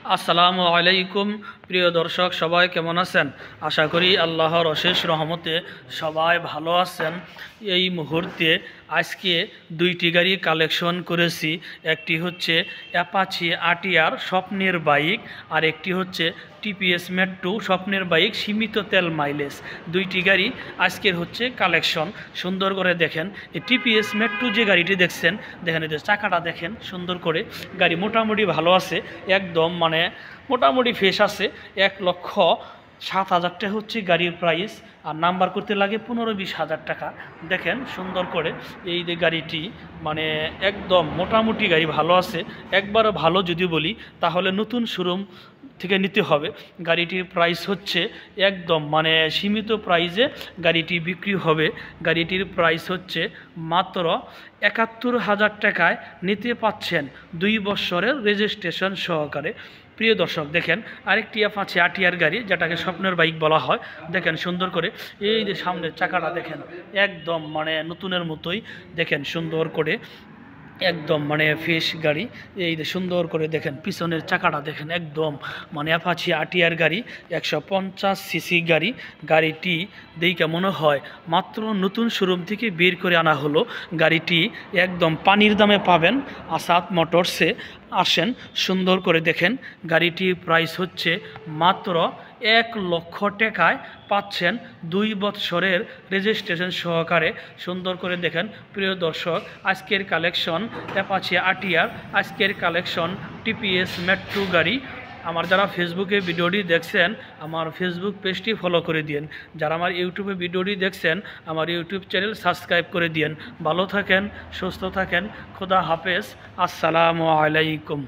আসসালামু আলাইকুম প্রিয় দর্শক, সবাই কেমন আছেন? আশা করি আল্লাহর অশেষ রহমতে সবাই ভালো আছেন। এই মুহূর্তে আজকে দুইটি গাড়ি কালেকশন করেছি। একটি হচ্ছে অ্যাপাচি আরটিআর স্বপ্নের বাইক, আর একটি হচ্ছে টিপিএস মেট্রো স্বপ্নের বাইক সীমিত তেল মাইলেজ। দুইটি গাড়ি আজকের হচ্ছে কালেকশন। সুন্দর করে দেখেন, এই টিপিএস মেট্রো যে গাড়িটি দেখছেন, দেখেন এদের চাকাটা দেখেন সুন্দর করে। গাড়ি মোটামুটি ভালো আছে, একদম মোটামুটি ফ্রেশ আছে। 1,07,000 টাকা হচ্ছে গাড়ির প্রাইস, আর নাম্বার করতে লাগে 15-20 হাজার টাকা। দেখেন সুন্দর করে এই যে গাড়িটি একদম মোটামুটি গাড়ি ভালো আছে। একবারও ভালো যদি বলি তাহলে নতুন শোরুম থেকে নিতে হবে। গাড়িটির প্রাইস হচ্ছে একদম সীমিত প্রাইসে গাড়িটি বিক্রি হবে। গাড়িটির প্রাইস হচ্ছে মাত্র 71,000 টাকায় নিতে পাচ্ছেন 2 বছরের রেজিস্ট্রেশন সহকারে। প্রিয় দর্শক দেখেন, আরেকটি অ্যাপাচি আরটিআর গাড়ি, যেটাকে স্বপ্নের বাইক বলা হয়। দেখেন সুন্দর করে এই যে সামনের চাকাটা দেখেন, একদম নতুনের মতোই। দেখেন সুন্দর করে একদম ফ্রেশ গাড়ি। এই যে সুন্দর করে দেখেন পিছনের চাকাটা দেখেন, একদম অ্যাপাচি আরটিআর গাড়ি, 150 সিসি গাড়ি। গাড়িটি দেখে মনে হয় মাত্র নতুন শোরুম থেকে বের করে আনা হলো। গাড়িটি একদম পানির দামে পাবেন আসাদ মোটরসে। আসেন সুন্দর করে দেখেন, গাড়িটির প্রাইস হচ্ছে মাত্র 1 লক্ষ টাকায় পাচ্ছেন 2 বছরের রেজিস্ট্রেশন সহকারে। সুন্দর করে দেখেন প্রিয় দর্শক, আজকের কালেকশন অ্যাপাচি আরটিআর, আজকের কালেকশন টিপিএস মেট্রো গাড়ি। আমার যারা ফেসবুকে ভিডিওটি দেখছেন, আমার ফেসবুক পেজটি ফলো করে দিন। যারা আমার ইউটিউবে ভিডিওটি দেখছেন, আমার ইউটিউব চ্যানেল সাবস্ক্রাইব করে দিন। ভালো থাকেন, সুস্থ থাকেন, খোদা হাফেজ, আসসালামু আলাইকুম।